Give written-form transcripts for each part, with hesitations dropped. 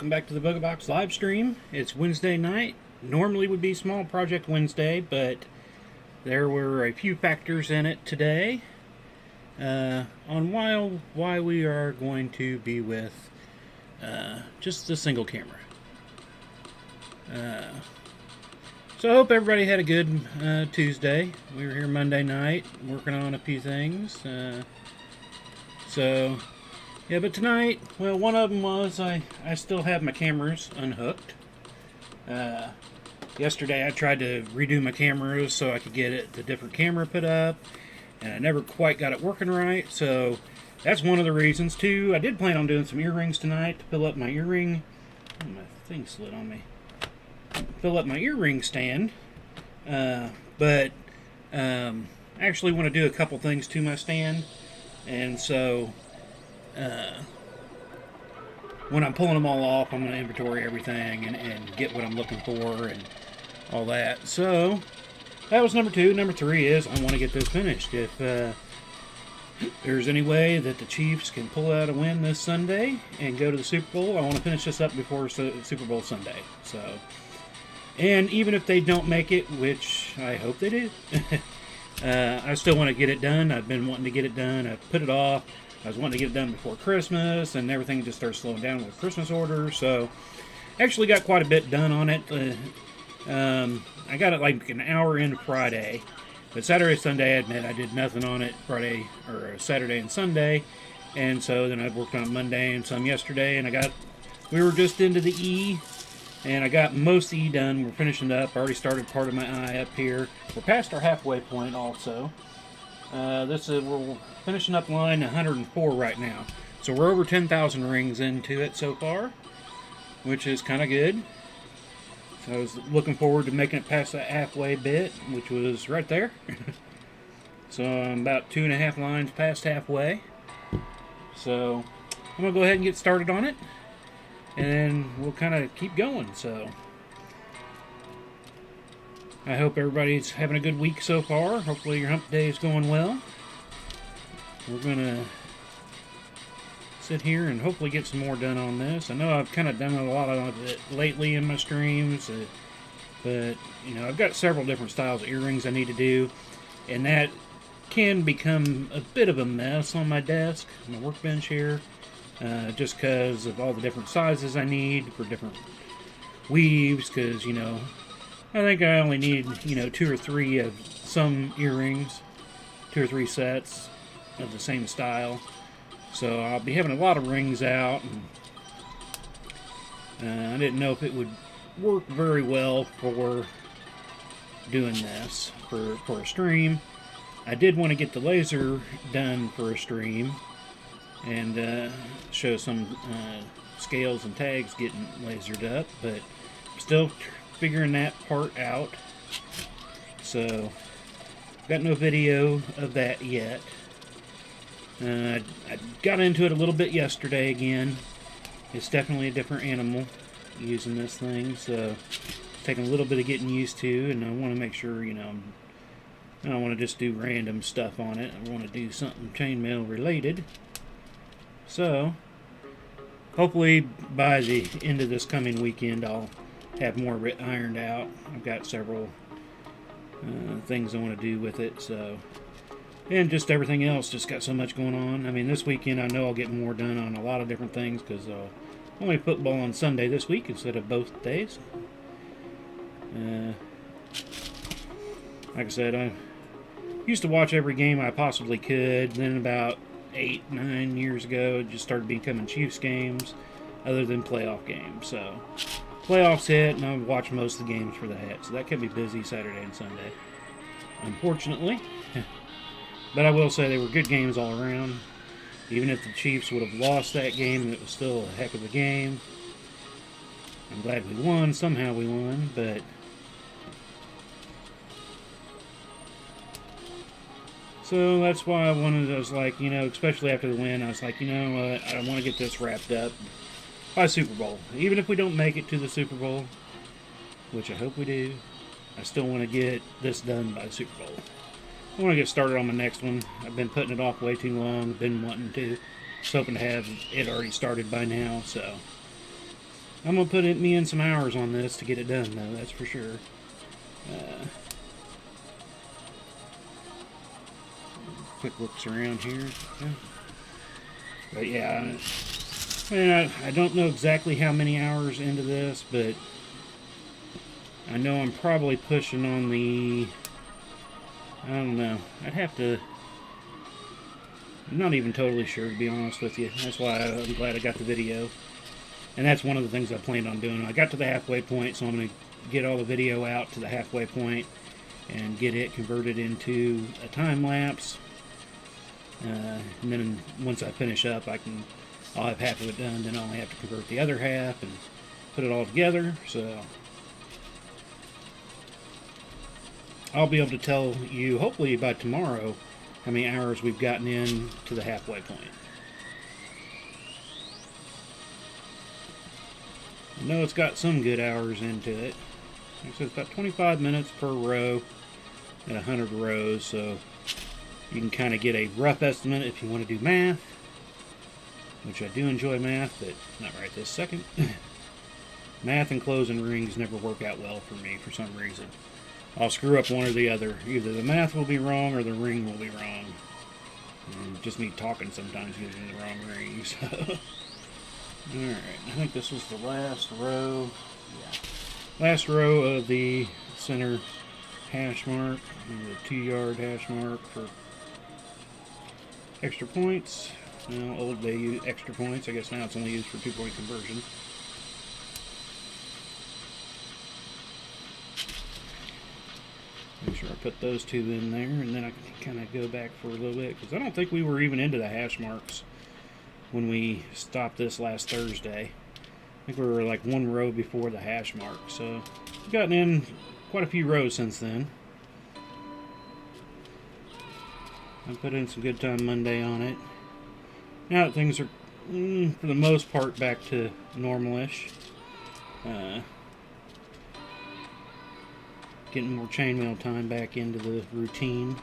welcome back to the Booga Box live stream. It's Wednesday night. Normally would be Small Project Wednesday, but there were a few factors in it today on why we are going to be with just the single camera. So I hope everybody had a good Tuesday. We were here Monday night working on a few things. Yeah, but tonight, well, one of them was I still have my cameras unhooked. Yesterday I tried to redo my cameras so I could get the different camera put up, and I never quite got it working right, so that's one of the reasons, too. I did plan on doing some earrings tonight to fill up my earring. Oh, my thing slid on me. Fill up my earring stand, but I actually want to do a couple things to my stand, and so when I'm pulling them all off, I'm going to inventory everything and get what I'm looking for and all that. So that was number two. Number three is I want to get this finished. If there's any way that the Chiefs can pull out a win this Sunday and go to the Super Bowl, I want to finish this up before Super Bowl Sunday. So, and even if they don't make it, which I hope they do, I still want to get it done. I've been wanting to get it done. I put it off. I was wanting to get it done before Christmas, and everything just started slowing down with Christmas orders. So, actually got quite a bit done on it. I got it like an hour in Friday, but Saturday, Sunday, I admit I did nothing on it. Friday or Saturday and Sunday, and so then I worked on it Monday and some yesterday. And we were just into the E, and I got most E done. We're finishing up. I already started part of my eye up here. We're past our halfway point also. We're finishing up line 104 right now. So we're over 10,000 rings into it so far, which is kind of good. So I was looking forward to making it past that halfway bit, which was right there. So I'm about 2.5 lines past halfway. So I'm going to go ahead and get started on it, and then we'll kind of keep going. So I hope everybody's having a good week so far. Hopefully your hump day is going well. We're going to sit here and hopefully get some more done on this. I know I've kind of done a lot of it lately in my streams, but, you know, I've got several different styles of earrings I need to do, and that can become a bit of a mess on my desk, my workbench here, just because of all the different sizes I need for different weaves, because, you know, I think I only need, you know, 2 or 3 of some earrings, 2 or 3 sets of the same style. So I'll be having a lot of rings out, and I didn't know if it would work very well for doing this for a stream. I did want to get the laser done for a stream and show some scales and tags getting lasered up, but still figuring that part out. So got no video of that yet. I got into it a little bit yesterday again. It's definitely a different animal using this thing, so taking a little bit of getting used to, and I want to make sure, you know, I don't want to just do random stuff on it. I want to do something chainmail related. So hopefully by the end of this coming weekend I'll have more of it ironed out. I've got several things I want to do with it, so, and just everything else, just got so much going on. I mean, this weekend I know I'll get more done on a lot of different things, because only football on Sunday this week instead of both days. Like I said, I used to watch every game I possibly could. Then about 8-9 years ago, it just started becoming Chiefs games, other than playoff games. So playoffs hit, and I watch most of the games for that. So that kept me busy Saturday and Sunday, unfortunately. But I will say they were good games all around. Even if the Chiefs would have lost that game, it was still a heck of a game. I'm glad we won. Somehow we won, but so that's why I was like, you know, especially after the win, I was like, you know what, I want to get this wrapped up by Super Bowl. Even if we don't make it to the Super Bowl, which I hope we do, I still want to get this done by the Super Bowl. I want to get started on my next one. I've been putting it off way too long. Been wanting to. Just hoping to have it already started by now. So I'm going to put me in some hours on this to get it done, though, that's for sure. Quick looks around here. Yeah. But yeah, I don't know exactly how many hours into this, but I know I'm probably pushing on the, I don't know, I'd have to, I'm not even totally sure, to be honest with you. That's why I'm glad I got the video. And that's one of the things I planned on doing. I got to the halfway point, so I'm going to get all the video out to the halfway point and get it converted into a time lapse. And then once I finish up, I'll have half of it done. Then I'll only have to convert the other half and put it all together. So I'll be able to tell you, hopefully by tomorrow, how many hours we've gotten in to the halfway point. I know it's got some good hours into it. Like I said, it's about 25 minutes per row at 100 rows, so you can kind of get a rough estimate if you want to do math, which I do enjoy math, but not right this second. Math and closing rings never work out well for me for some reason. I'll screw up one or the other. Either the math will be wrong or the ring will be wrong. And just me talking sometimes using the wrong rings. Alright, I think this was the last row. Yeah. Last row of the center hash mark, the 2-yard hash mark for extra points. Well, old day used extra points. I guess now it's only used for 2-point conversion. Make sure I put those two in there, and then I can kind of go back for a little bit, because I don't think we were even into the hash marks when we stopped this last Thursday. I think we were like one row before the hash mark, so we've gotten in quite a few rows since then. I put in some good time Monday on it. Now that things are, for the most part, back to normal-ish. Getting more chainmail time back into the routine.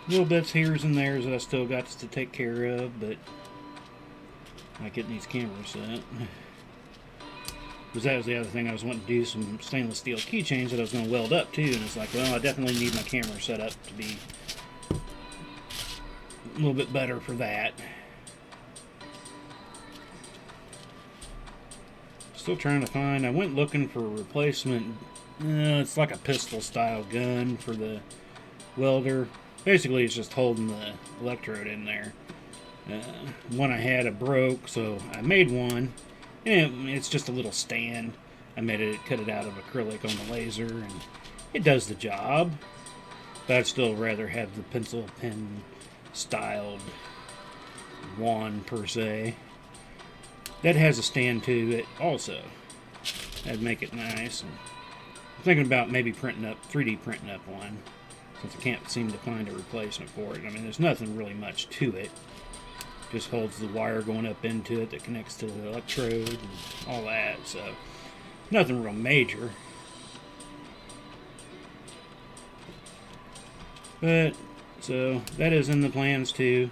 Little bits here's and there's that I still got to take care of, but like getting these cameras set. Because that was the other thing I was wanting to do, some stainless steel keychains that I was going to weld up too, and it's like, well, I definitely need my camera set up to be a little bit better for that. Still trying to find, I went looking for a replacement, it's like a pistol style gun for the welder. Basically it's just holding the electrode in there. One I had broke, so I made one, and it's just a little stand. I cut it out of acrylic on the laser, and it does the job, but I'd still rather have the pencil pen styled wand per se. That has a stand to it also. That'd make it nice. And I'm thinking about maybe 3D printing up one, since I can't seem to find a replacement for it. I mean, there's nothing really much to it. Just holds the wire going up into it that connects to the electrode and all that, so nothing real major. But, so, that is in the plans too.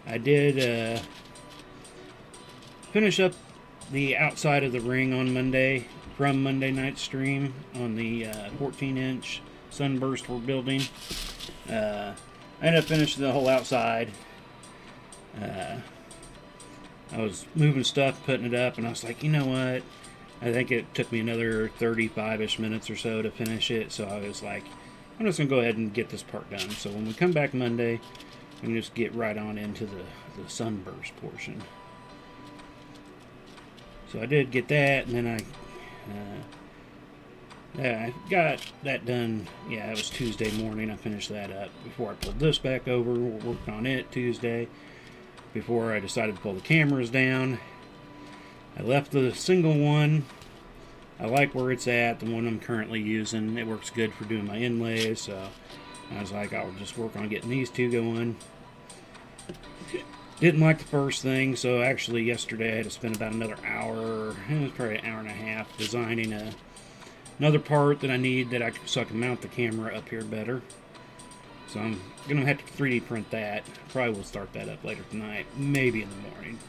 I did finish up the outside of the ring on Monday from Monday night's stream on the 14-inch sunburst we're building. I ended up finishing the whole outside. I was moving stuff, putting it up, and I was like, you know what? I think it took me another 35-ish minutes or so to finish it, so I was like, I'm just going to go ahead and get this part done. So when we come back Monday, we can just get right on into the sunburst portion. So I did get that, and then I got that done. Yeah, it was Tuesday morning. I finished that up before I pulled this back over. Worked on it Tuesday before I decided to pull the cameras down. I left the single one. I like where it's at, the one I'm currently using. It works good for doing my inlays, so I was like, I'll just work on getting these two going. Didn't like the first thing, so actually yesterday I had to spend about another hour, it was probably an hour and a half, designing another part that I need so I can mount the camera up here better. So I'm going to have to 3D print that. Probably will start that up later tonight, maybe in the morning.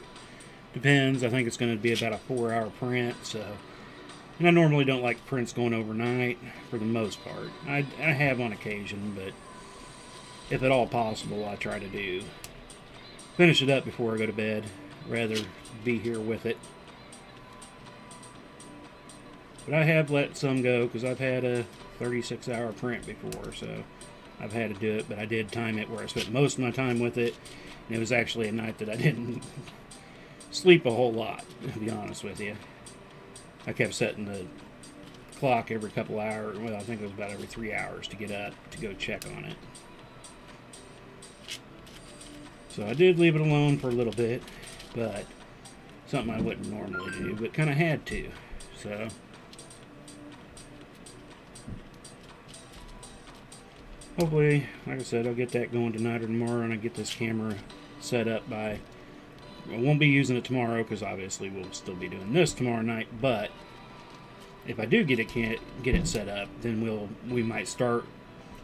Depends. I think it's going to be about a 4-hour print. So, and I normally don't like prints going overnight for the most part. I have on occasion, but if at all possible, I try to finish it up before I go to bed, rather be here with it. But I have let some go because I've had a 36-hour print before, so I've had to do it. But I did time it where I spent most of my time with it, and it was actually a night that I didn't sleep a whole lot, to be honest with you. I kept setting the clock every couple hours. Well, I think it was about every 3 hours to get up to go check on it. So I did leave it alone for a little bit, but something I wouldn't normally do, but kind of had to. So hopefully, like I said, I'll get that going tonight or tomorrow, and I get this camera set up by... I won't be using it tomorrow because obviously we'll still be doing this tomorrow night, but if I do get it set up, then we might start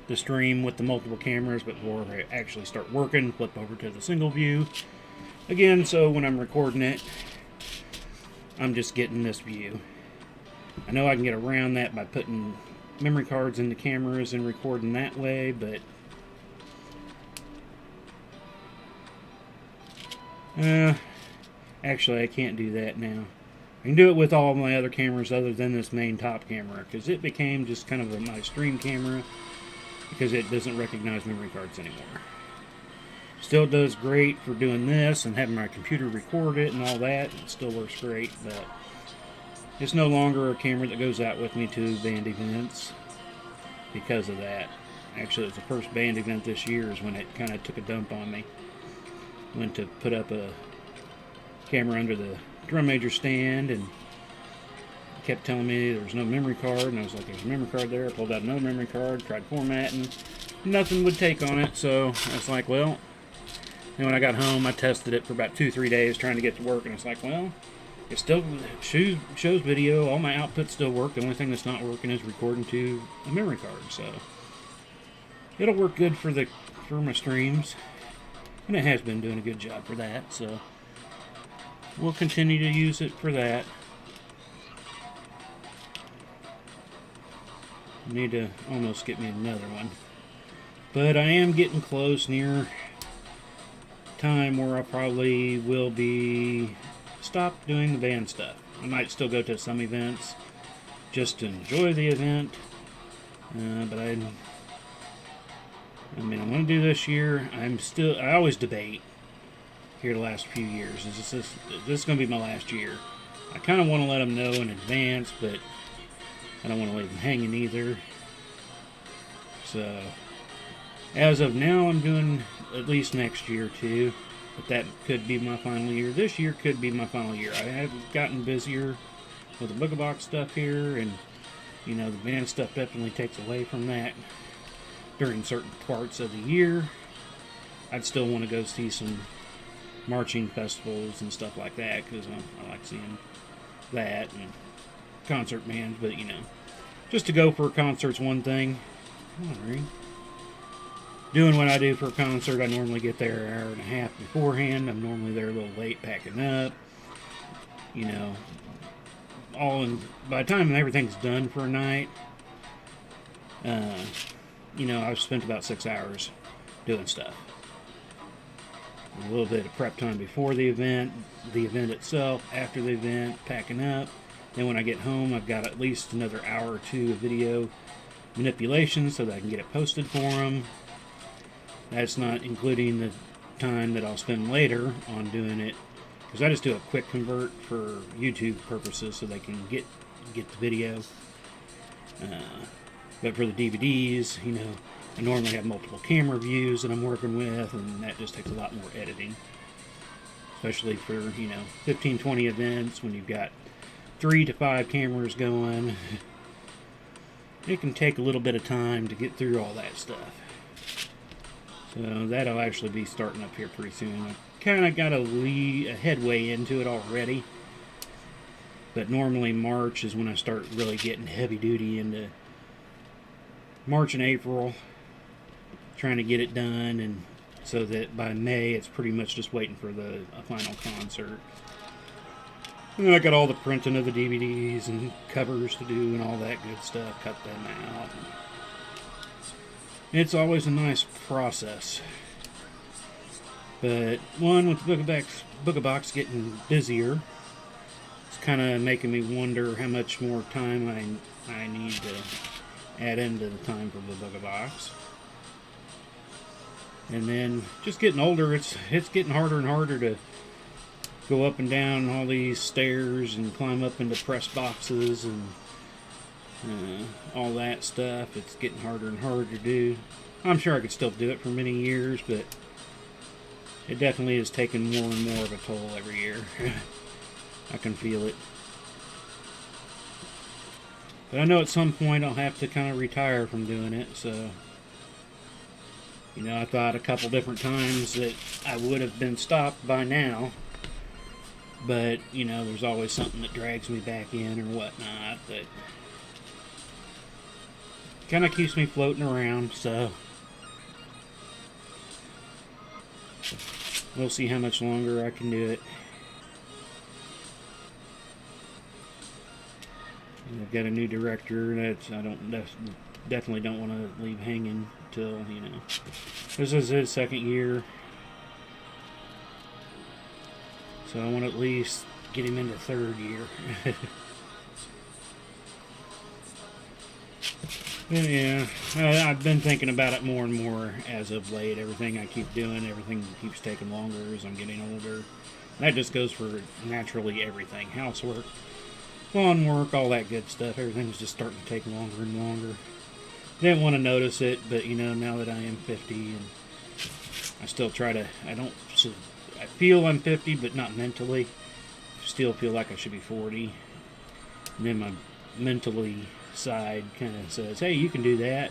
the stream with the multiple cameras, but before I actually start working, flip over to the single view again, so when I'm recording it, I'm just getting this view. I know I can get around that by putting memory cards in the cameras and recording that way, but actually I can't do that now. I can do it with all my other cameras other than this main top camera, because it became just kind of my stream camera, because it doesn't recognize memory cards anymore. Still does great for doing this and having my computer record it and all that. It still works great, but it's no longer a camera that goes out with me to band events because of that. Actually, it was the first band event this year is when it kind of took a dump on me. Went to put up a camera under the drum major stand and kept telling me there was no memory card, and I was like, there's a memory card there. I pulled out another memory card, tried formatting, nothing would take on it. So I was like, well, and when I got home, I tested it for about 2-3 days trying to get to work, and it's like, well, it still shows video, all my outputs still work. The only thing that's not working is recording to a memory card. So it'll work good for my streams, and it has been doing a good job for that. So we'll continue to use it for that. I need to almost get me another one, but I am getting close, near time where I probably will be stop doing the band stuff. I might still go to some events just to enjoy the event, but I mean, I'm going to do this year. I always debate here the last few years. This is going to be my last year. I kind of want to let them know in advance, but I don't want to leave them hanging either. So, as of now, I'm doing at least next year too. But that could be my final year. This year could be my final year. I have gotten busier with the Booga box stuff here, and you know, the band stuff definitely takes away from that during certain parts of the year. I'd still want to go see some marching festivals and stuff like that, because I like seeing that, and concert bands. But you know, just to go for a concert's one thing. Doing what I do for a concert, I normally get there an hour and a half beforehand. I'm normally there a little late packing up. You know, by the time everything's done for a night, you know, I've spent about 6 hours doing stuff. A little bit of prep time before the event itself, after the event, packing up. Then when I get home, I've got at least another hour or two of video manipulation so that I can get it posted for them. That's not including the time that I'll spend later on doing it, because I just do a quick convert for YouTube purposes so they can get the video. But for the DVDs, you know, I normally have multiple camera views that I'm working with, and that just takes a lot more editing. Especially for, you know, 15-20 events when you've got 3 to 5 cameras going. It can take a little bit of time to get through all that stuff. So that'll actually be starting up here pretty soon. I kind of got a headway into it already. But normally March is when I start really getting heavy duty into March and April. Trying to get it done, and so that by May it's pretty much just waiting for a final concert. And then I got all the printing of the DVDs and covers to do and all that good stuff. Cut them out. It's always a nice process. But one, with the Booga box getting busier, it's kind of making me wonder how much more time I need to add into the time for the Booga box. And then just getting older, it's getting harder and harder to go up and down all these stairs and climb up into press boxes and all that stuff. It's getting harder and harder to do. I'm sure I could still do it for many years, but it definitely is taking more and more of a toll every year. I can feel it. But I know at some point I'll have to kind of retire from doing it, so... You know, I thought a couple different times that I would have been stopped by now. But, you know, there's always something that drags me back in or whatnot that kind of keeps me floating around, so we'll see how much longer I can do it. I've got a new director that definitely don't want to leave hanging till, you know, this is his second year, so I want to at least get him into third year. Yeah, I've been thinking about it more and more as of late. Everything I keep doing, everything keeps taking longer as I'm getting older. That just goes for naturally everything. Housework, lawn work, all that good stuff. Everything's just starting to take longer and longer. Didn't want to notice it, but you know, now that I am 50, and I still try to, I feel I'm 50, but not mentally. Still feel like I should be 40. And then my mentally side kind of says, hey, you can do that.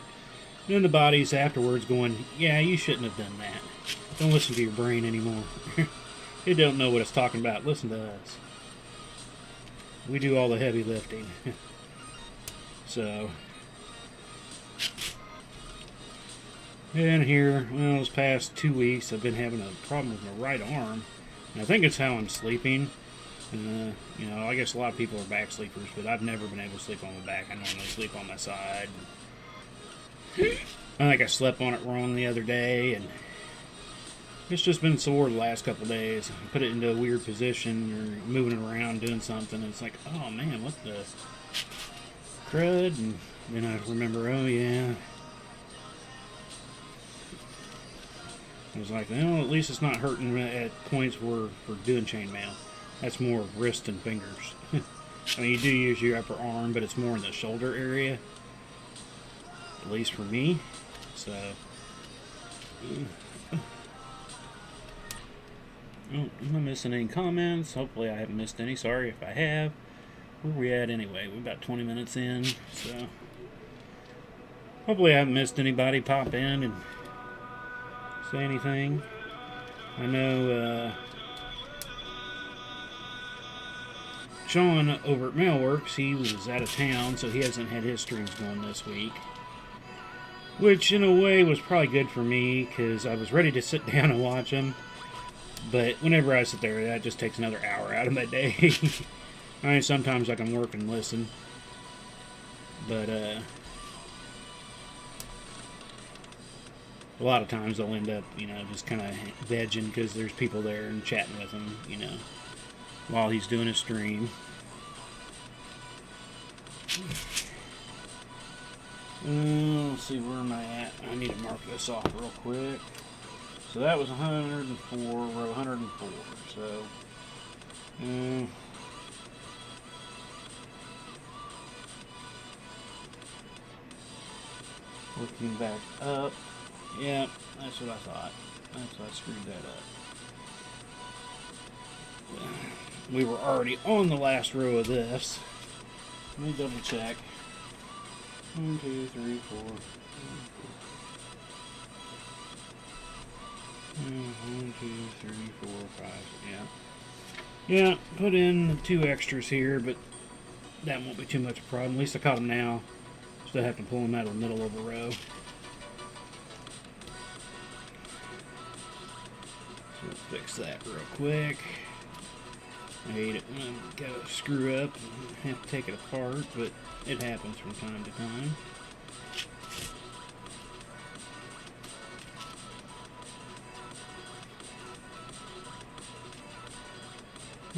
And then the body's afterwards going, yeah, you shouldn't have done that. Don't listen to your brain anymore. It don't know what it's talking about. Listen to us. We do all the heavy lifting. So, and here, well, this past 2 weeks, I've been having a problem with my right arm. And I think it's how I'm sleeping. You know, I guess a lot of people are back sleepers, but I've never been able to sleep on my back. I normally sleep on my side. I think I slept on it wrong the other day, and it's just been sore the last couple of days. I put it into a weird position, or moving it around, doing something, and it's like, oh man, what the crud? And then I remember, oh yeah. I was like, well, at least it's not hurting at points where we're doing chainmail. That's more wrist and fingers. I mean, you do use your upper arm, but it's more in the shoulder area. At least for me. So, oh, am I missing any comments? Hopefully I haven't missed any. Sorry if I have. Where are we at anyway? We're about 20 minutes in. So, hopefully I haven't missed anybody pop in and say anything. I know, Sean over at Mailworks, he was out of town, so he hasn't had his streams going this week. Which, in a way, was probably good for me, because I was ready to sit down and watch them. But whenever I sit there, that just takes another hour out of my day. I mean, sometimes I can work and listen. But, a lot of times they'll end up, you know, just kind of vegging, because there's people there and chatting with them, you know, while he's doing a stream. Let's see, where am I at? I need to mark this off real quick. So that was 104, row 104. So, looking back up. Yeah, that's what I thought. That's why I screwed that up. We were already on the last row of this. Let me double check. 1, 2, 3, 4. 1, 2, 3, 4, 5. Yeah. Yeah, put in the 2 extras here, but that won't be too much of a problem. At least I caught them now. Still have to pull them out of the middle of a row. So we'll fix that real quick. I hate it when I gotta screw up and have to take it apart, but it happens from time to time.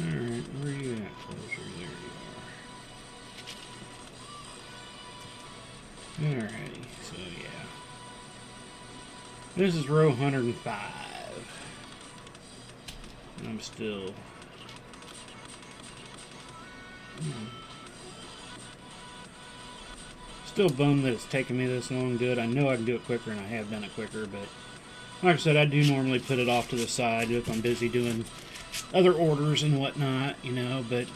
Alright, where are you at, closer? There you are. Alrighty, so yeah. This is row 105. I'm still... Still bummed that it's taken me this long to do it. I know I can do it quicker, and I have done it quicker, but like I said, I do normally put it off to the side if I'm busy doing other orders and whatnot, you know, but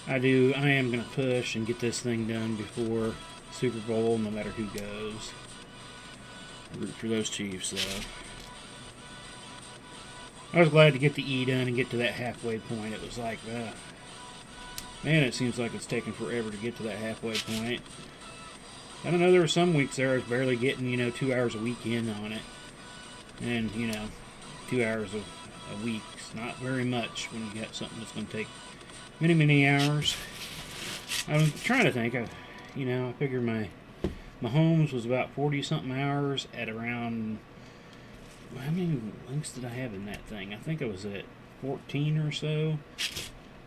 I am going to push and get this thing done before Super Bowl, no matter who goes. I root for those Chiefs, though. I was glad to get the E done and get to that halfway point. It was like, man, it seems like it's taken forever to get to that halfway point. I don't know, there were some weeks there I was barely getting, 2 hours a week in on it. And, 2 hours a week's not very much when you got something that's going to take many, many hours. I was trying to think, I figure my Mahomes was about 40-something hours at around, how many links did I have in that thing? I think I was at 14 or so.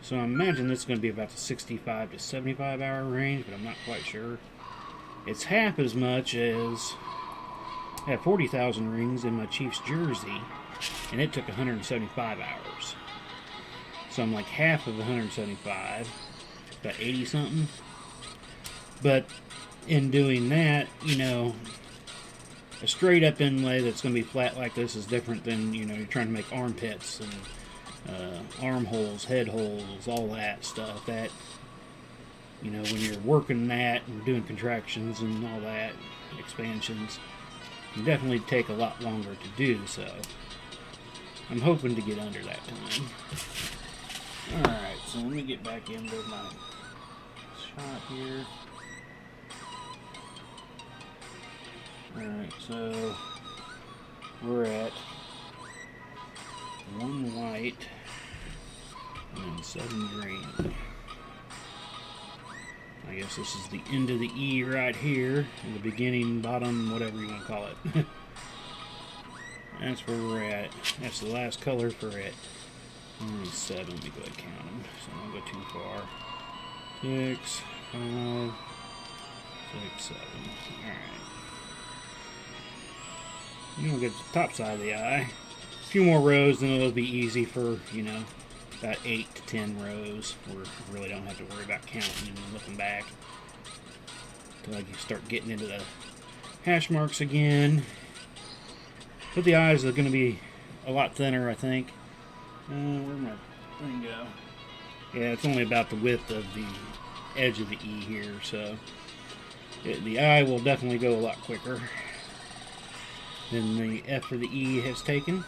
So I imagine this is going to be about the 65 to 75 hour range, but I'm not quite sure. It's half as much as I have 40,000 rings in my Chiefs jersey, and it took 175 hours. So I'm like half of 175, about 80 something. But in doing that, a straight up inlay that's going to be flat like this is different than, you're trying to make armpits and arm holes, head holes, all that stuff. That, when you're working that and doing contractions and all that, expansions, can definitely take a lot longer to do, so I'm hoping to get under that time. Alright, so let me get back into my shot here. Alright, so we're at 1 white and 7 green. I guess this is the end of the E right here, and the beginning, bottom, whatever you want to call it. That's where we're at. That's the last color for it. Only 7, let me go ahead and count them, so I don't go too far. 6, 5, 6, 7. Alright. You don't get to the top side of the eye. A few more rows, then it'll be easy for, about 8 to 10 rows where I really don't have to worry about counting and looking back until I start getting into the hash marks again. But the eyes are going to be a lot thinner, I think. Where'd my thing go? Yeah, it's only about the width of the edge of the E here, so the eye will definitely go a lot quicker than the F for the E has taken.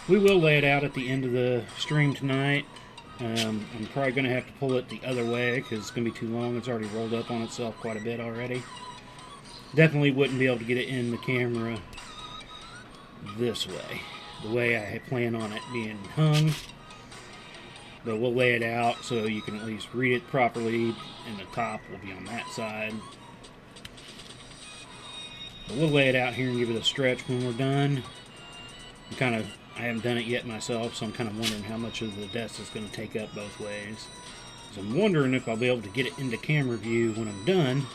We will lay it out at the end of the stream tonight. I'm probably going to have to pull it the other way because it's going to be too long. It's already rolled up on itself quite a bit already. Definitely wouldn't be able to get it in the camera this way, the way I plan on it being hung. But we'll lay it out so you can at least read it properly, and the top will be on that side. But we'll lay it out here and give it a stretch when we're done. I haven't done it yet myself, so I'm kind of wondering how much of the desk is going to take up both ways. So I'm wondering if I'll be able to get it into camera view when I'm done.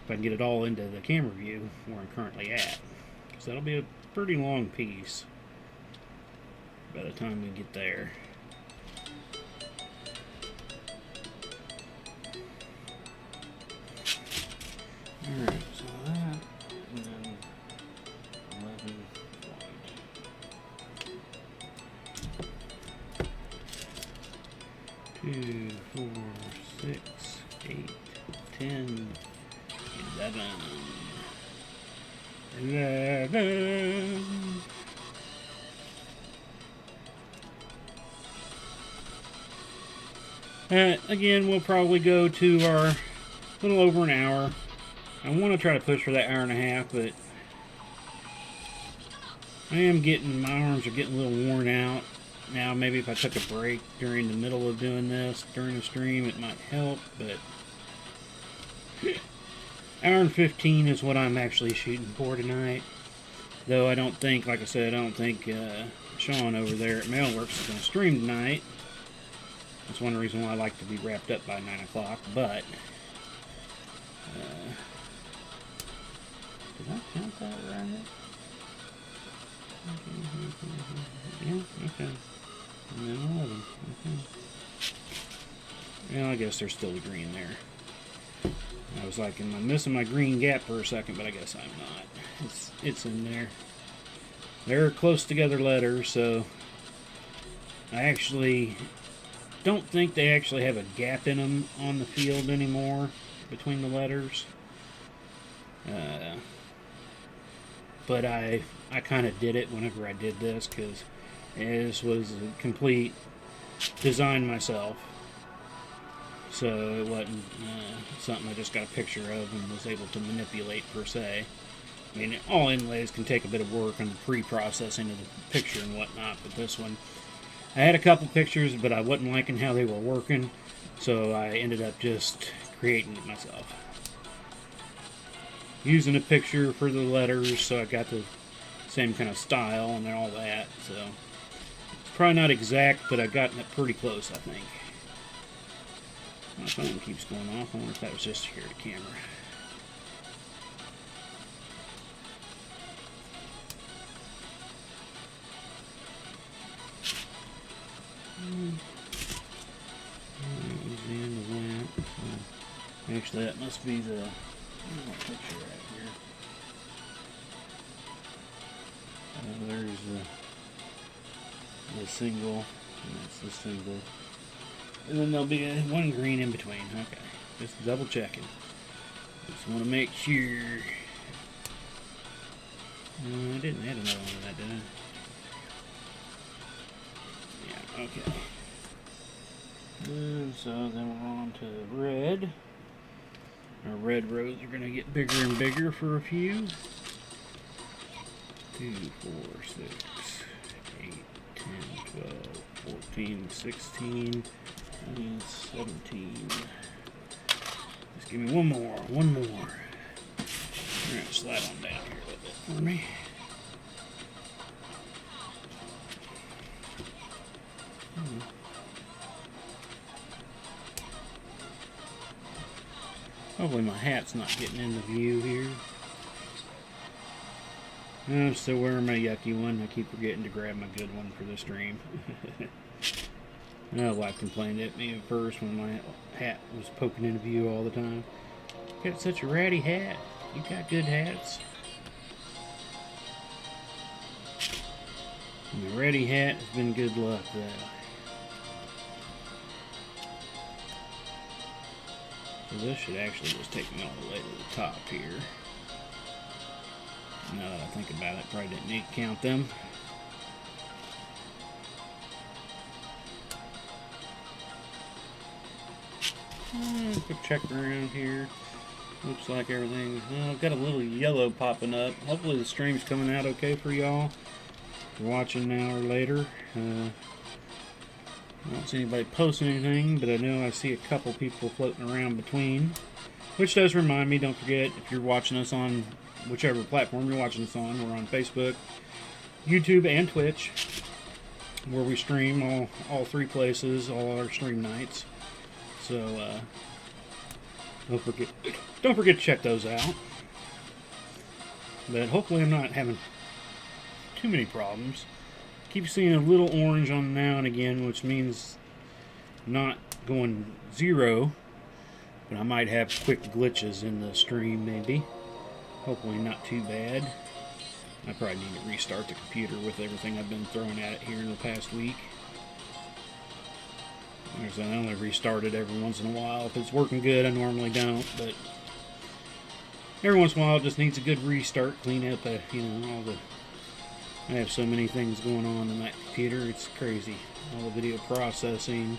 If I can get it all into the camera view where I'm currently at. Because that'll be a pretty long piece by the time we get there. Alright, so that, and then 11 2, 4, 6, 8, 10, 11. 11. Again, we'll probably go to our little over an hour. I want to try to push for that hour and a half, but my arms are getting a little worn out Now, maybe if I took a break during the middle of doing this, during the stream, it might help, but hour and 15 is what I'm actually shooting for tonight. Though I don't think, like I said, I don't think Sean over there at Mailworks is going to stream tonight. That's one reason why I like to be wrapped up by 9 o'clock, but did I count that right? Yeah, okay. And then 11, okay. Well, I guess there's still a green there. I was like, am I missing my green gap for a second, but I guess I'm not. It's in there. They're close together letters, so I actually don't think they actually have a gap in them on the field anymore between the letters. But I kind of did it whenever I did this, because this was a complete design myself. So it wasn't something I just got a picture of and was able to manipulate per se. I mean, all inlays can take a bit of work on the pre-processing of the picture and whatnot, but this one, I had a couple pictures, but I wasn't liking how they were working, so I ended up just creating it myself. Using a picture for the letters, so I got the same kind of style and all that, so it's probably not exact, but I've gotten it pretty close, I think. My phone keeps going off. I wonder if that was just here to camera. That was the end of that. So, actually, that must be the picture right here. There's the single, and that's the single. And then there'll be one green in between. Okay, just double checking. Just want to make sure. I didn't add another one to that, did I? Yeah, okay. And so then we're on to red. Our red rows are going to get bigger and bigger for a few. 2, 4, 6, 8, 10, 12, 14, 16, and 17. Just give me one more. We're going to slide on down here a little bit for me. Hopefully my hat's not getting in the view here. I'm still wearing my yucky one. I keep forgetting to grab my good one for the stream. My wife complained at me at first when my hat was poking into view all the time. You got such a ratty hat. You got good hats. And the ratty hat has been good luck though. So this should actually just take me all the way to the top here. Now that I think about it, probably didn't need to count them. Quick check around here. Looks like everything. I've got a little yellow popping up. Hopefully the stream's coming out okay for y'all. If you're watching now or later. I don't see anybody posting anything, but I know I see a couple people floating around between. Which does remind me, don't forget, if you're watching us on whichever platform you're watching us on, we're on Facebook, YouTube, and Twitch, where we stream all three places, all our stream nights. So don't forget to check those out. But hopefully I'm not having too many problems. Keep seeing a little orange on now and again, which means not going zero, but I might have quick glitches in the stream maybe. Hopefully not too bad. I probably need to restart the computer with everything I've been throwing at it here in the past week. Like I said, I only restart it every once in a while. If it's working good, I normally don't, but every once in a while it just needs a good restart, clean up, all the... I have so many things going on that computer, it's crazy. All the video processing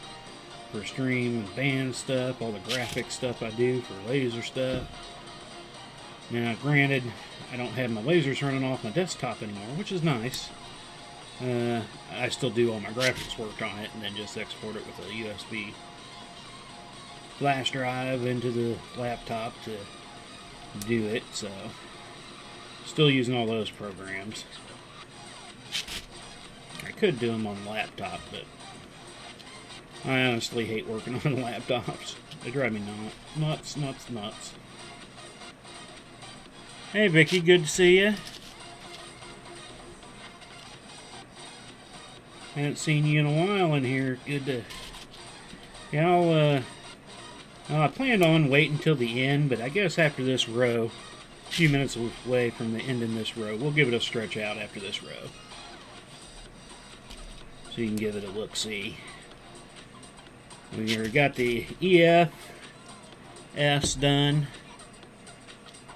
for stream and band stuff, all the graphic stuff I do for laser stuff. Now, granted, I don't have my lasers running off my desktop anymore, which is nice. I still do all my graphics work on it and then just export it with a USB flash drive into the laptop to do it, so still using all those programs. I could do them on the laptop, but I honestly hate working on laptops. They drive me nuts. Hey Vicky, good to see you. Haven't seen you in a while in here. Good to... Yeah, I planned on waiting until the end, but I guess after this row, a few minutes away from the end in this row, we'll give it a stretch out after this row. So you can give it a look-see. We already got the EF S done.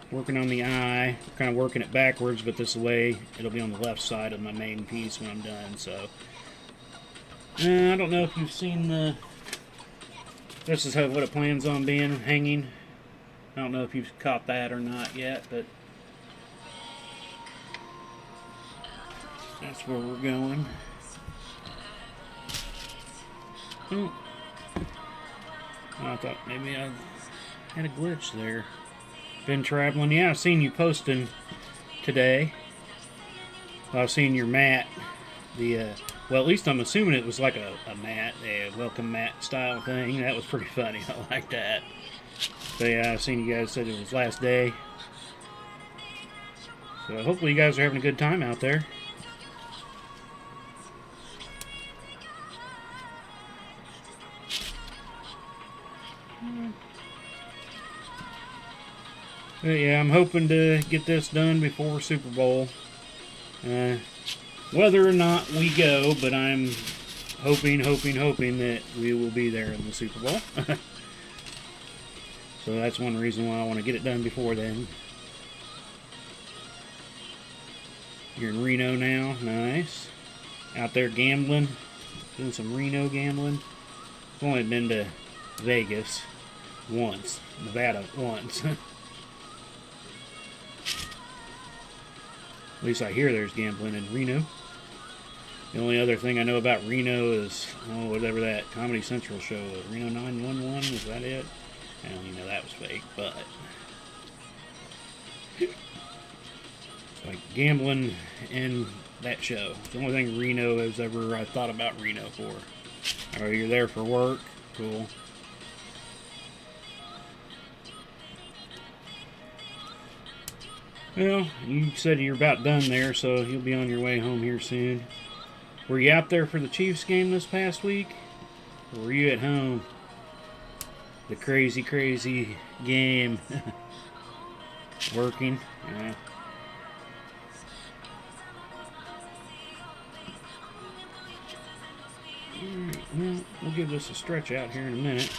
Working on the I. Kind of working it backwards, but this way it'll be on the left side of my main piece when I'm done. So I don't know if you've seen the... This is what it plans on being, hanging. I don't know if you've caught that or not yet, but that's where we're going. Oh. I thought maybe I had a glitch there. Been traveling. Yeah, I've seen you posting today. I've seen your mat. Well, at least I'm assuming it was like a mat, a welcome mat style thing. That was pretty funny. I like that. But yeah, I've seen you guys said it was last day. So hopefully you guys are having a good time out there. But yeah, I'm hoping to get this done before Super Bowl. Whether or not we go, but I'm hoping that we will be there in the Super Bowl. So that's one reason why I want to get it done before then. You're in Reno now. Nice. Out there gambling. Doing some Reno gambling. I've only been to Vegas once. Nevada once. At least I hear there's gambling in Reno. The only other thing I know about Reno is, oh, whatever that Comedy Central show was. Reno 911, is that it? I don't even know that was fake, but it's like gambling in that show. It's the only thing Reno has ever I thought about Reno for. Oh, you're there for work? Cool. Well, you said you're about done there, so you'll be on your way home here soon. Were you out there for the Chiefs game this past week? Or were you at home? The crazy game. Working. Yeah. Alright, well, we'll give this a stretch out here in a minute.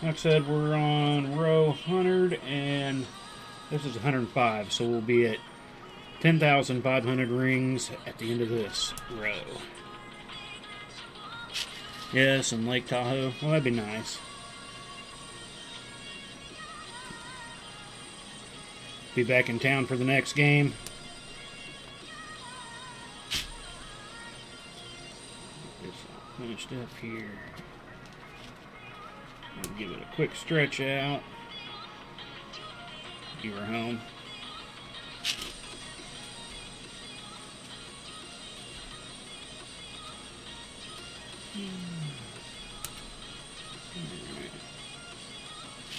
Like I said, we're on row 100 and this is 105, so we'll be at 10,500 rings at the end of this row. Yes, in Lake Tahoe. Well, that'd be nice. Be back in town for the next game. Get this finished up here. I'll give it a quick stretch out. You were home. Alright.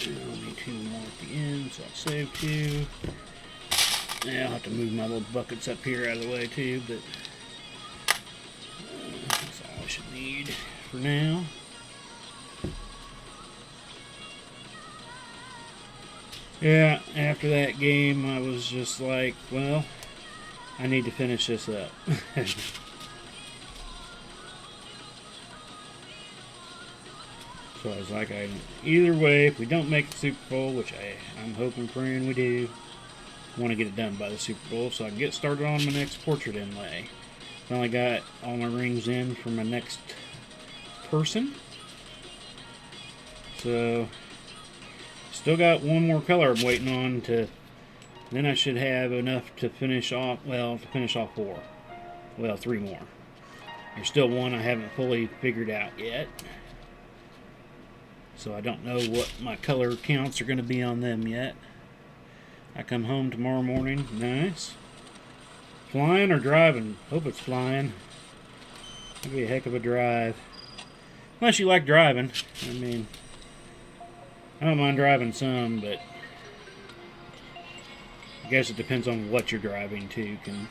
I'll need two more at the end, so I'll save two. Yeah, I'll have to move my little buckets up here out of the way too, but that's all I should need for now. Yeah, after that game, I was just like, well, I need to finish this up. So I was like, either way, if we don't make the Super Bowl, which I'm hoping, praying we do, I want to get it done by the Super Bowl so I can get started on my next portrait inlay. Finally got all my rings in for my next person. So still got one more color I'm waiting on to, then I should have enough to finish off, well, to finish off four. Well, three more. There's still one I haven't fully figured out yet. So I don't know what my color counts are going to be on them yet. I come home tomorrow morning. Nice. Flying or driving? Hope it's flying. It'll be a heck of a drive. Unless you like driving. I mean, I don't mind driving some, but I guess it depends on what you're driving too. Can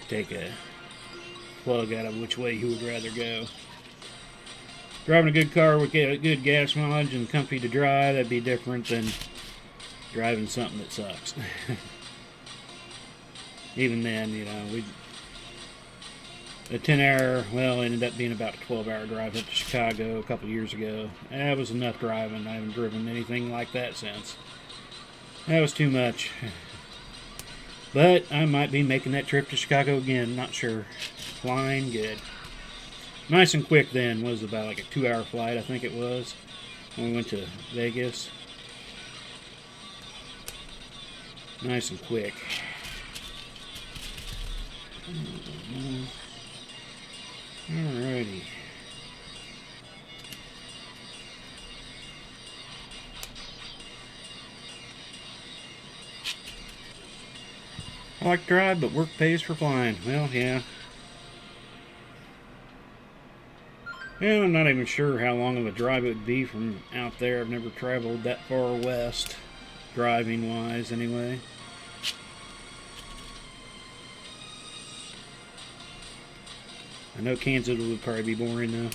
take a plug out of which way you would rather go. Driving a good car with good gas mileage and comfy to drive, that'd be different than driving something that sucks. Even then, you know, a 10-hour, well, ended up being about a 12-hour drive up to Chicago a couple years ago. That was enough driving. I haven't driven anything like that since. That was too much. But I might be making that trip to Chicago again, not sure. Flying good. Nice and quick then. Was about like a 2-hour flight, I think it was, when we went to Vegas. Nice and quick. Alrighty. I like to drive, but work pays for flying. Well, yeah. And I'm not even sure how long of a drive it would be from out there. I've never traveled that far west, driving-wise anyway. I know Kansas would probably be boring though.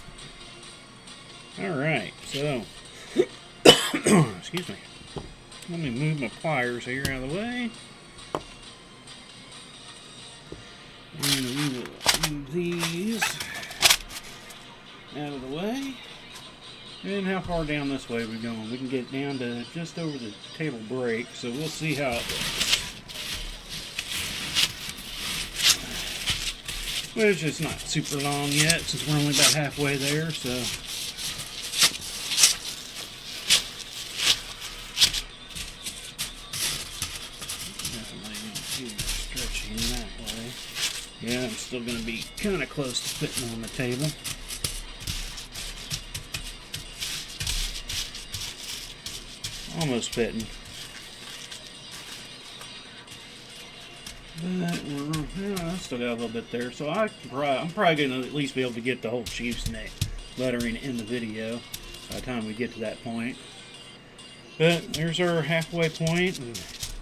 Alright, so excuse me. Let me move my pliers here out of the way. And we will move these out of the way. And how far down this way are we going? We can get down to just over the table break, so we'll see how it looks. Which is not super long yet, since we're only about halfway there, so. Definitely stretching that way. Yeah, I'm still going to be kind of close to fitting on the table. Almost fitting. But, I still got a little bit there, so I'm probably going to at least be able to get the whole Chiefs neck lettering in the video by the time we get to that point. But there's our halfway point, and that's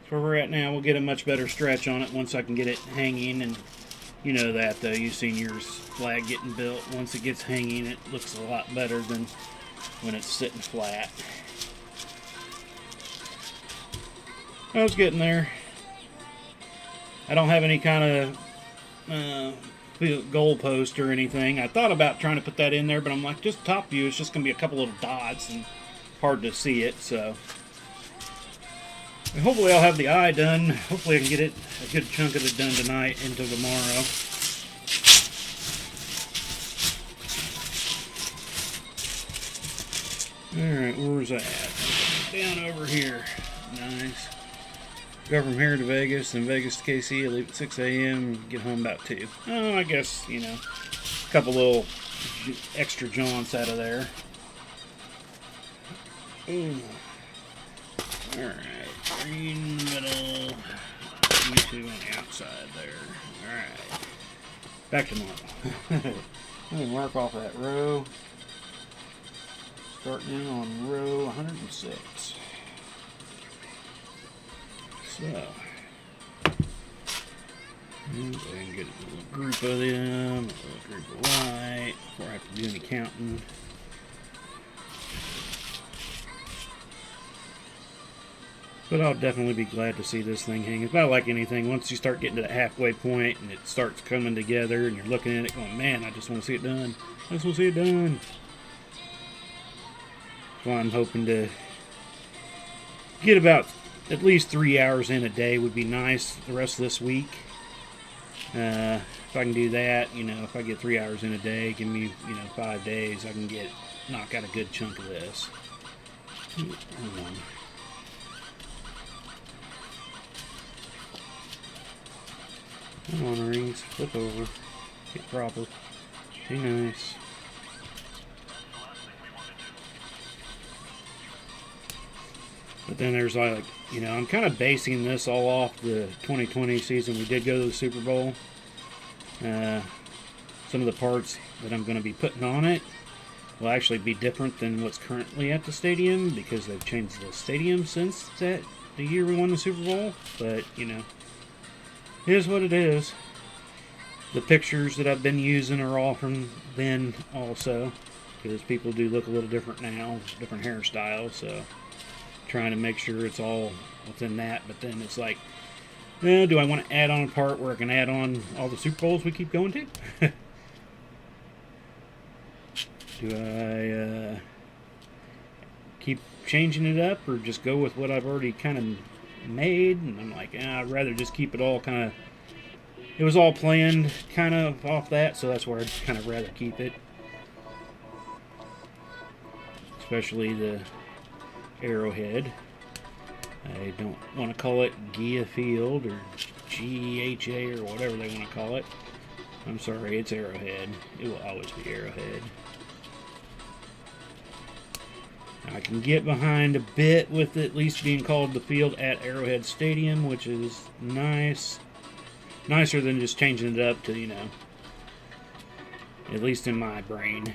where we're at now. We'll get a much better stretch on it once I can get it hanging, and you know that though. You've seen your flag getting built. Once it gets hanging, it looks a lot better than when it's sitting flat. I was getting there. I don't have any kind of goal post or anything. I thought about trying to put that in there, but I'm like, just top view, it's just going to be a couple little dots and hard to see it, so. And hopefully I'll have the eye done. Hopefully I can get it, a good chunk of it done tonight into tomorrow. Alright, where's that? Down over here. Nice. Go from here to Vegas, and Vegas to KC. I leave at 6 a.m. Get home about 2. Oh, I guess, you know, a couple little extra jaunts out of there. Ooh. Alright, green in the middle. You two on the outside there. Alright. Back to normal. Let me mark off that row. Starting in on row 106. So, and get a little group of them, a little group of white, before I have to do any counting. But I'll definitely be glad to see this thing hang. It's not like anything. Once you start getting to that halfway point and it starts coming together and you're looking at it going, man, I just want to see it done. I just want to see it done. So I'm hoping to get about at least 3 hours in a day would be nice the rest of this week. If I can do that, you know, if I get 3 hours in a day, give me, you know, 5 days, I can knock out a good chunk of this. Hold on. Come on, rings. Flip over. Get proper. Be nice. But then there's like, you know, I'm kind of basing this all off the 2020 season. We did go to the Super Bowl. Some of the parts that I'm going to be putting on it will actually be different than what's currently at the stadium because they've changed the stadium since the year we won the Super Bowl. But, you know, it is what it is. The pictures that I've been using are all from then also, because people do look a little different now, different hairstyles, so trying to make sure it's all within that. But then it's like, do I want to add on a part where I can add on all the Super Bowls we keep going to? Do I keep changing it up or just go with what I've already kind of made? And I'm like, I'd rather just keep it all kind of, it was all planned kind of off that, so that's where I'd kind of rather keep it. Especially the arrowhead. I don't want to call it Gia Field or GHA or whatever they want to call it. I'm sorry, it's Arrowhead. It will always be Arrowhead. I can get behind a bit with it at least being called the field at Arrowhead Stadium, which is nice. Nicer than just changing it up to, you know, at least in my brain.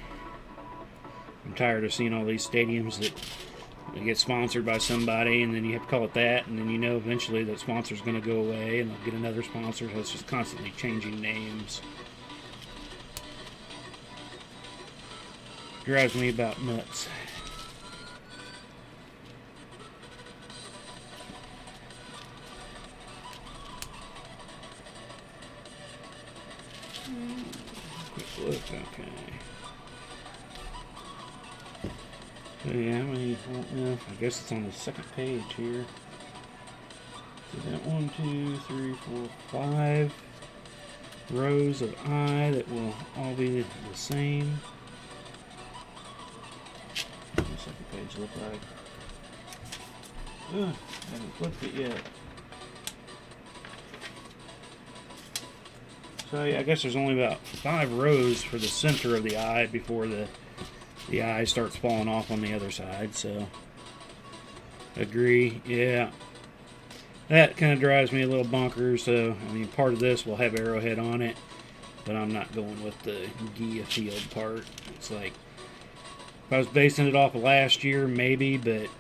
I'm tired of seeing all these stadiums that they get sponsored by somebody and then you have to call it that, and then you know eventually that sponsor's going to go away and they'll get another sponsor, so it's just constantly changing names. Drives me about nuts. Quick look, okay. So yeah, I guess it's on the second page here. So that 1, 2, 3, 4, 5 rows of I that will all be the same. What does the second page look like? I haven't flipped it yet. So yeah, I guess there's only about 5 rows for the center of the eye before the eye starts falling off on the other side. So agree, yeah. That kind of drives me a little bonkers. So I mean, part of this will have Arrowhead on it, but I'm not going with the Gia Field part. It's like if I was basing it off of last year, maybe, but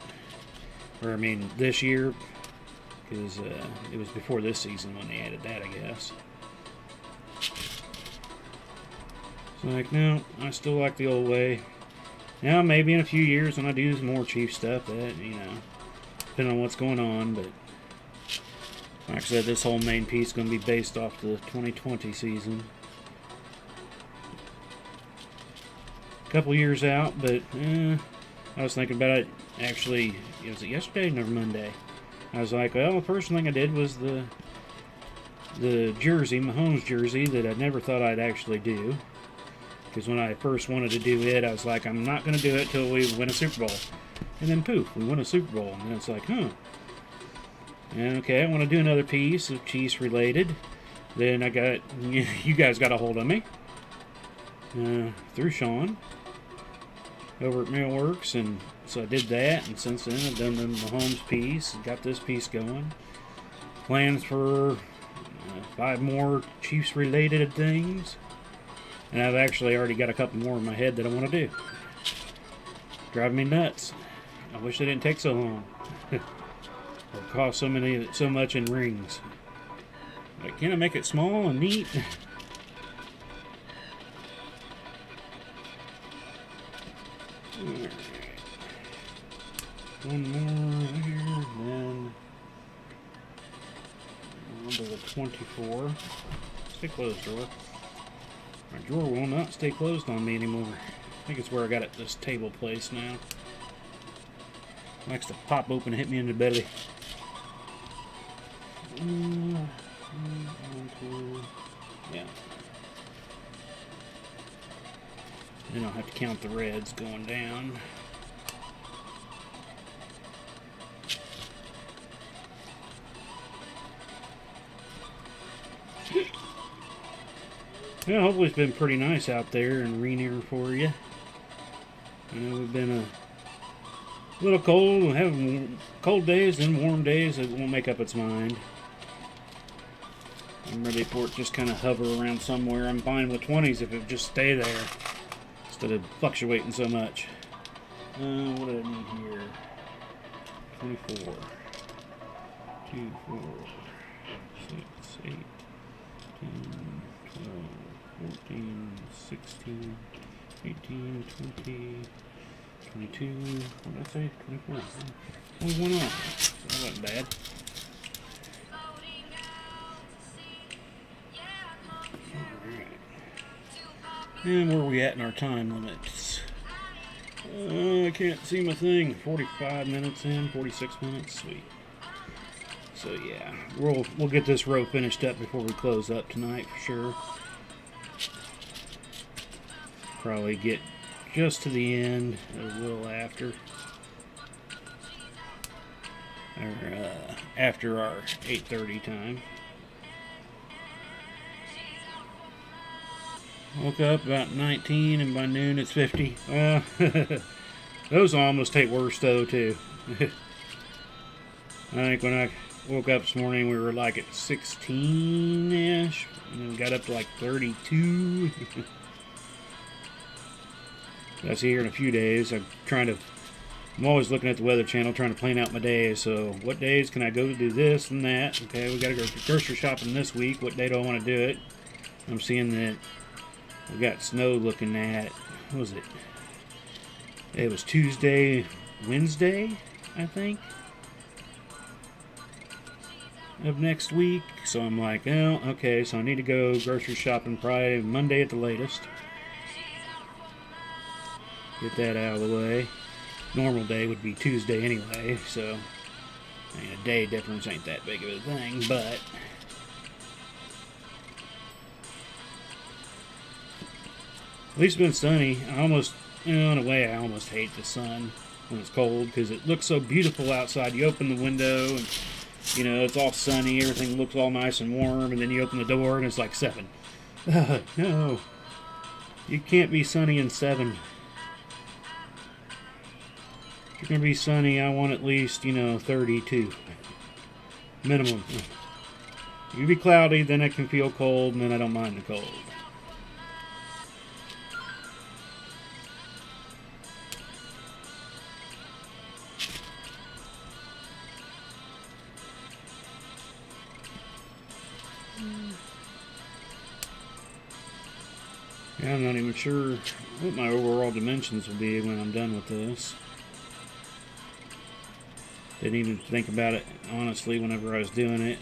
this year, because it was before this season when they added that, I guess. It's like, no, I still like the old way. Now, maybe in a few years when I do some more Chief stuff, that, you know, depending on what's going on, but like I said, this whole main piece is going to be based off the 2020 season. A couple years out, but I was thinking about it, actually, was it yesterday? No, Monday. I was like, well, the first thing I did was the jersey, Mahomes jersey, that I never thought I'd actually do. Because when I first wanted to do it, I was like, I'm not going to do it till we win a Super Bowl. And then poof, we won a Super Bowl. And then it's like, okay, I want to do another piece of Chiefs related. Then I got, you guys got a hold of me. Through Sean. Over at Millworks. And so I did that. And since then, I've done the Mahomes piece. Got this piece going. Plans for 5 more Chiefs related things. And I've actually already got a couple more in my head that I want to do. Driving me nuts. I wish they didn't take so long. Or cost so much in rings. Like, can I make it small and neat? Alright. One more here, and then on to the 24. Stay closed, drawer. My drawer will not stay closed on me anymore. I think it's where I got it this table place now. Likes to pop open and hit me in the belly. Yeah. Then I'll have to count the reds going down. Well, hopefully it's been pretty nice out there in Rainier for you. We've been a little cold. We're having cold days, then warm days. It won't make up its mind. I'm ready for it just kind of hover around somewhere. I'm fine with 20s if it just stay there instead of fluctuating so much. What do I need here? 24. 2, 4, 6, 8, 10, 12, 14, 16, 18, 20, 22. What did I say? 24. Only one off. So that wasn't bad. And where are we at in our time limits? I can't see my thing. 45 minutes in, 46 minutes. Sweet. So yeah, we'll get this row finished up before we close up tonight for sure. Probably get just to the end a little after. Or after our 8:30 time. Woke up about 19 and by noon it's 50. Those almost take worse though too. I think when I woke up this morning we were like at 16-ish and then got up to like 32. That's here in a few days. I'm always looking at the Weather Channel trying to plan out my days. So what days can I go to do this and that? Okay, we got to go grocery shopping this week. What day do I want to do it? I'm seeing that we got snow looking at, what was it? It was Tuesday, Wednesday, I think, of next week. So I'm like, oh, okay, so I need to go grocery shopping probably Monday at the latest. Get that out of the way. Normal day would be Tuesday anyway, so I mean, a day difference ain't that big of a thing, but at least it's been sunny. I almost, in a way, I almost hate the sun when it's cold because it looks so beautiful outside. You open the window and, it's all sunny. Everything looks all nice and warm. And then you open the door and it's like 7. No. You can't be sunny in 7. If you're going to be sunny, I want at least, 32. Minimum. If you be cloudy, then it can feel cold, and then I don't mind the cold. Yeah, I'm not even sure what my overall dimensions will be when I'm done with this. Didn't even think about it, honestly, whenever I was doing it.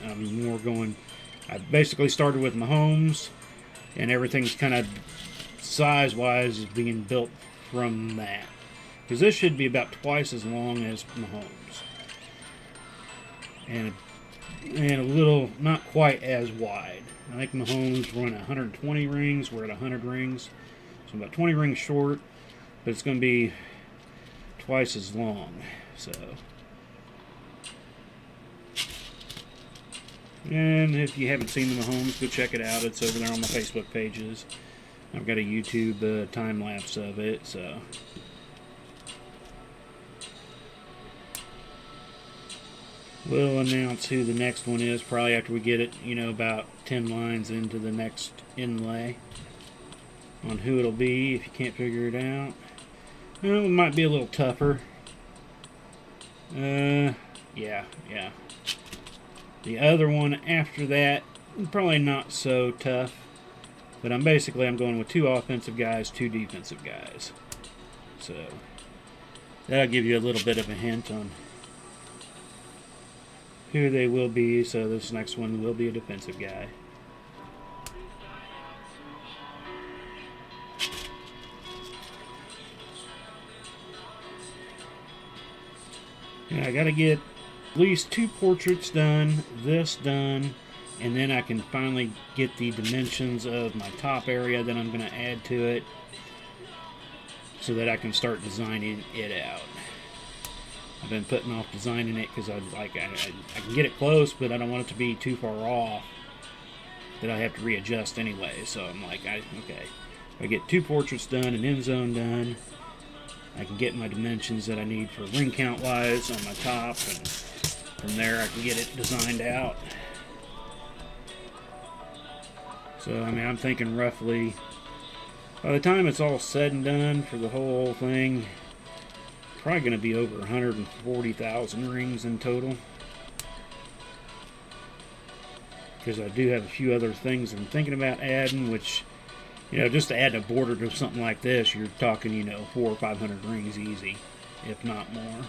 I basically started with my homes, and everything's kind of size-wise is being built from that. Because this should be about twice as long as my homes. And a little, not quite as wide. I think my homes run 120 rings, we're at 100 rings. So about 20 rings short, but it's going to be twice as long. So, and if you haven't seen the homes, go check it out. It's over there on my Facebook pages. I've got a YouTube time-lapse of it, so. We'll announce who the next one is probably after we get it, about 10 lines into the next inlay on who it'll be if you can't figure it out. Well, it might be a little tougher. Yeah. The other one after that, probably not so tough. But I'm going with 2 offensive guys, 2 defensive guys. So, that'll give you a little bit of a hint on who they will be. So this next one will be a defensive guy. Yeah, I gotta get at least 2 portraits done, this done, and then I can finally get the dimensions of my top area that I'm going to add to it so that I can start designing it out. I've been putting off designing it because I can get it close, but I don't want it to be too far off that I have to readjust anyway. So I'm like, okay, if I get 2 portraits done and end zone done, I can get my dimensions that I need for ring count wise on my top, and from there I can get it designed out. So I mean, I'm thinking roughly, by the time it's all said and done for the whole thing, probably going to be over 140,000 rings in total. Because I do have a few other things I'm thinking about adding, which, you know, just to add a border to something like this, you're talking, you know, 400 or 500 rings easy, if not more.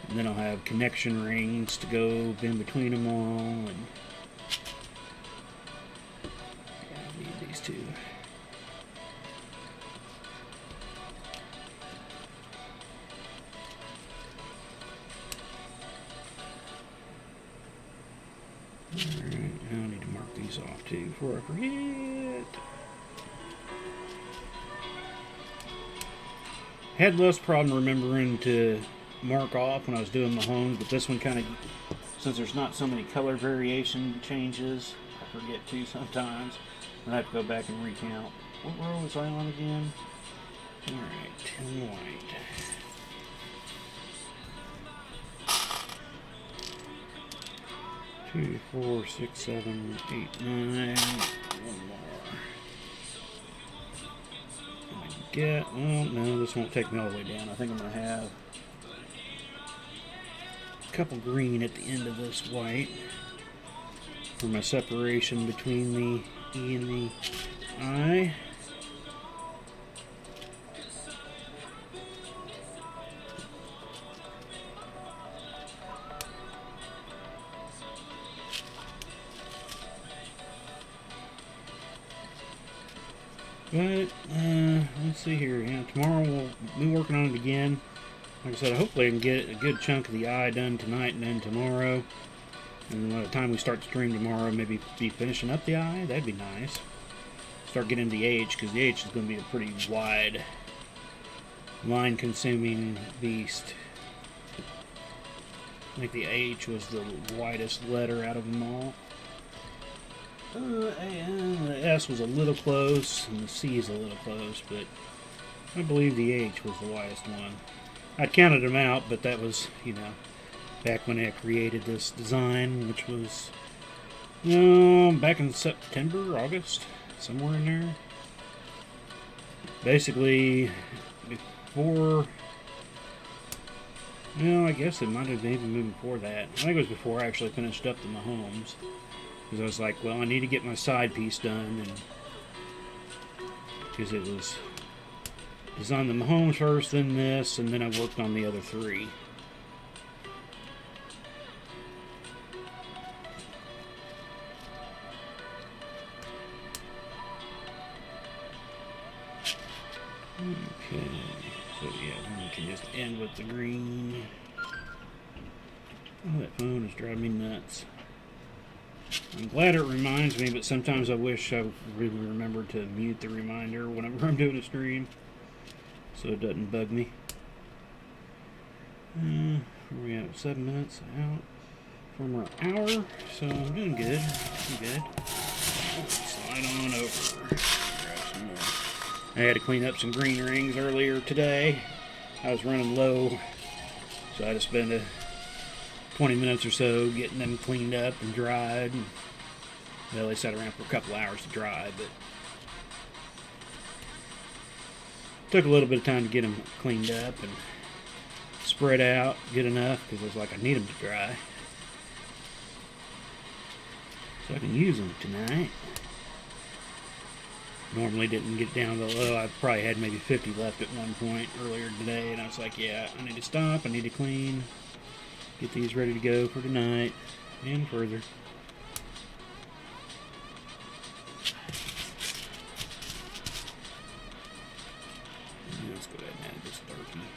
And then I'll have connection rings to go in between them all, and yeah, I need these two. Alright, I need to mark these off too before I forget. Had less problem remembering to mark off when I was doing the homes, but this one kind of, since there's not so many color variation changes, I forget to sometimes. I have to go back and recount. What row was I on again? Alright, 10 white. 2, 4, 6, 7, 8, 9. One more. Well, no, this won't take me all the way down. I think I'm going to have a couple green at the end of this white for my separation between the E and the I. But, let's see here. Yeah, tomorrow we'll be working on it again. Like I said, hopefully I can get a good chunk of the eye done tonight and then tomorrow. And by the time we start the stream tomorrow, maybe be finishing up the eye. That'd be nice. Start getting the H, because the H is going to be a pretty wide, line-consuming beast. I think the H was the widest letter out of them all. The S was a little close, and the C is a little close, but I believe the H was the widest one. I counted them out, but that was, you know, back when I created this design, which was, back in September, August, somewhere in there. Basically, before, I guess it might have even been before that. I think it was before I actually finished up the Mahomes. Because I was like, well, I need to get my side piece done, and because it was designed the Mahomes first, then this, and then I worked on the other 3. Okay, so yeah, then we can just end with the green. Oh, that phone is driving me nuts. I'm glad it reminds me, but sometimes I wish I really remembered to mute the reminder whenever I'm doing a stream, so it doesn't bug me. We have 7 minutes out from our hour, so I'm doing good. Slide on over. Grab some more. I had to clean up some green rings earlier today. I was running low, so I had to spend 20 minutes or so getting them cleaned up and dried. And, well, they sat around for a couple hours to dry, but took a little bit of time to get them cleaned up and spread out good enough, because I was like, I need them to dry so I can use them tonight. Normally didn't get down to low. I probably had maybe 50 left at one point earlier today, and I was like, yeah, I need to stop, I need to clean, get these ready to go for tonight and further. Let's go ahead and add this darkie.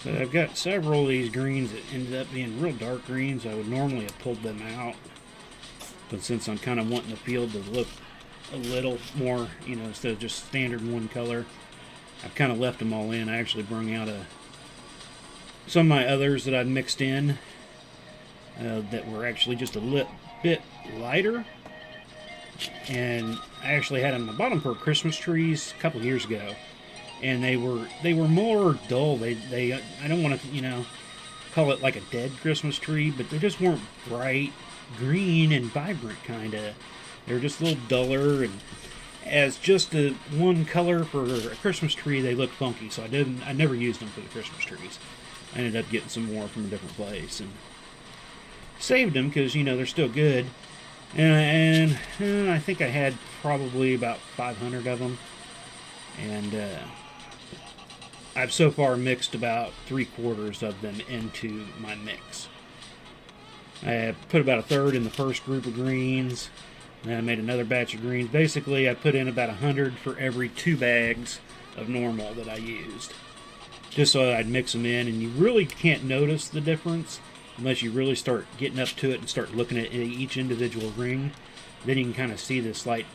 So I've got several of these greens that ended up being real dark greens. I would normally have pulled them out, but since I'm kind of wanting the field to look a little more, instead of just standard one color, I've kind of left them all in. I actually brought out some of my others that I've mixed in that were actually just a bit lighter, and I actually had them. I bought them for Christmas trees a couple years ago, and they were more dull. They I don't want to call it like a dead Christmas tree, but they just weren't bright green and vibrant kind of. They were just a little duller, and as just a one color for a Christmas tree, they looked funky. So I never used them for the Christmas trees. I ended up getting some more from a different place and saved them because they're still good. And I think I had probably about 500 of them, and I've so far mixed about 3/4 of them into my mix. I put about a third in the first group of greens, and then I made another batch of greens. Basically, I put in about 100 for every 2 bags of normal that I used, just so I'd mix them in. And you really can't notice the difference unless you really start getting up to it and start looking at each individual ring. Then you can kind of see the slight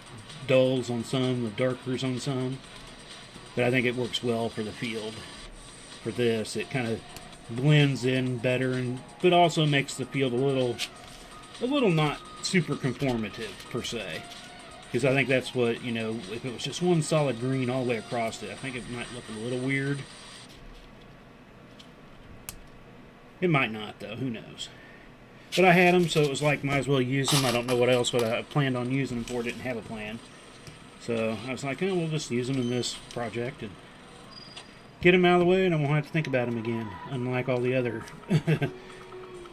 dulls on some, the darkers on some. But I think it works well for the field. For this, it kind of blends in better, but also makes the field a little not super conformative per se. Because I think that's what, if it was just one solid green all the way across it, I think it might look a little weird. It might not, though. Who knows? But I had them, so it was like, might as well use them. I don't know what else would I planned on using them for. Didn't have a plan. So I was like, oh, we'll just use them in this project and get them out of the way, and I won't have to think about them again, unlike all the other.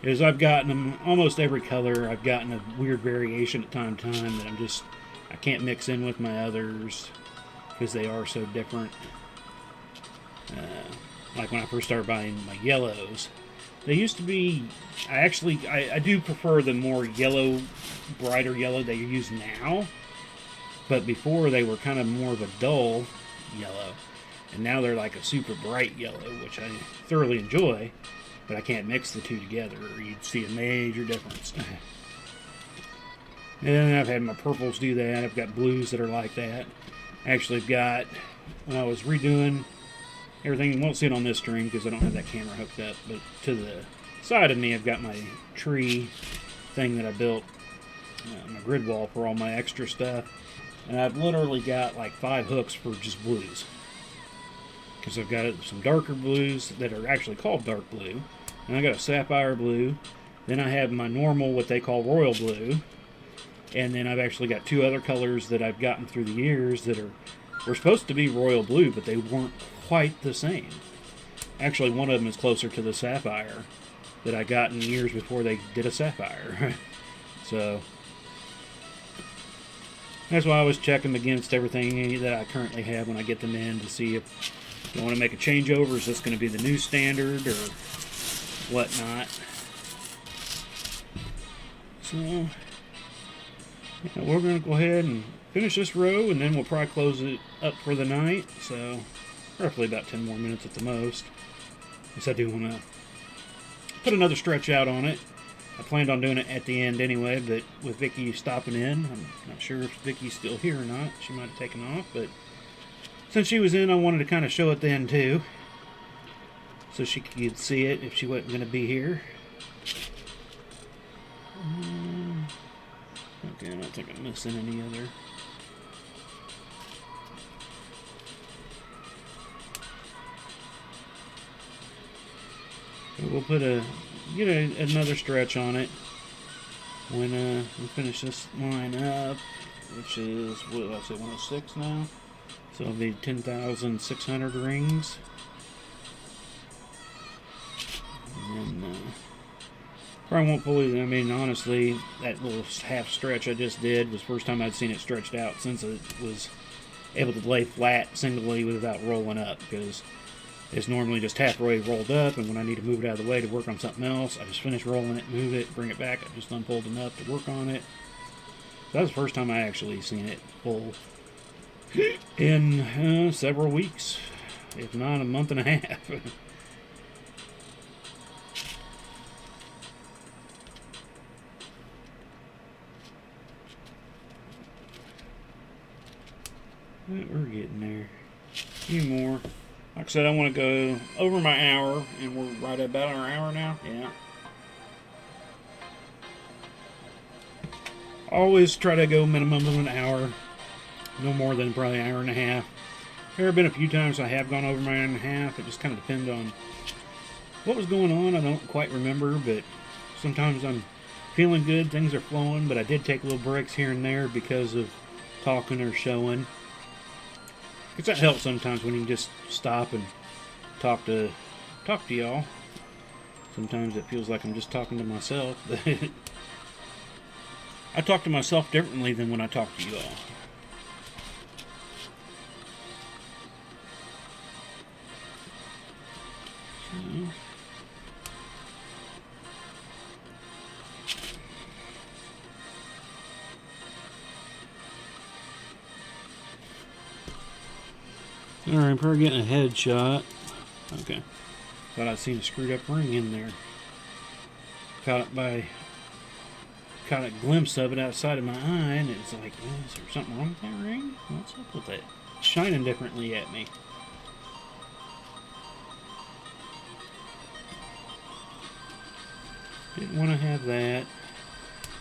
Is I've gotten them almost every color. I've gotten a weird variation at time to time that I can't mix in with my others because they are so different. Like when I first started buying my yellows, they used to be, I do prefer the more yellow, brighter yellow they use now. But before they were kind of more of a dull yellow. And now they're like a super bright yellow, which I thoroughly enjoy. But I can't mix the two together, or you'd see a major difference. And I've had my purples do that. I've got blues that are like that. Actually, I've got, when I was redoing everything, you won't see it on this string because I don't have that camera hooked up, but to the side of me, I've got my tree thing that I built, my grid wall for all my extra stuff. And I've literally got like 5 hooks for just blues. Because I've got some darker blues that are actually called dark blue. And I got a sapphire blue. Then I have my normal, what they call royal blue. And then I've actually got 2 other colors that I've gotten through the years that were supposed to be royal blue, but they weren't quite the same. Actually, one of them is closer to the sapphire that I got in years before they did a sapphire. So that's why I was checking against everything that I currently have when I get them in to see if I want to make a changeover. Is this going to be the new standard or whatnot? So we're going to go ahead and finish this row, and then we'll probably close it up for the night. So roughly about 10 more minutes at the most. Because I do want to put another stretch out on it. I planned on doing it at the end anyway, but with Vicky stopping in, I'm not sure if Vicky's still here or not. She might have taken off, but since she was in, I wanted to kind of show it then too, so she could see it if she wasn't going to be here. Okay, I don't think I'm missing any other. We'll put another stretch on it when we finish this line up, which is, what did I say, 106 now? So it'll be 10,600 rings. And then, probably won't fully, honestly, that little half stretch I just did was the first time I'd seen it stretched out since it was able to lay flat singly without rolling up, because it's normally just halfway rolled up, and when I need to move it out of the way to work on something else, I just finish rolling it, move it, bring it back. I just unfold enough to work on it. So that was the first time I actually seen it full in several weeks, if not a month and a half. We're getting there. A few more. Like I said, I want to go over my hour, and we're right about our hour now. Yeah. Always try to go minimum of an hour, no more than probably an hour and a half. There have been a few times I have gone over my hour and a half. It just kind of depends on what was going on. I don't quite remember, but sometimes I'm feeling good, things are flowing, but I did take little breaks here and there because of talking or showing. Because that helps sometimes when you can just stop and talk to y'all. Sometimes it feels like I'm just talking to myself, but I talk to myself differently than when I talk to you all. Alright, probably getting a headshot. Okay. Thought I'd seen a screwed up ring in there. Caught a glimpse of it outside of my eye, and it's like, is there something wrong with that ring? What's up with it? It's shining differently at me. Didn't want to have that.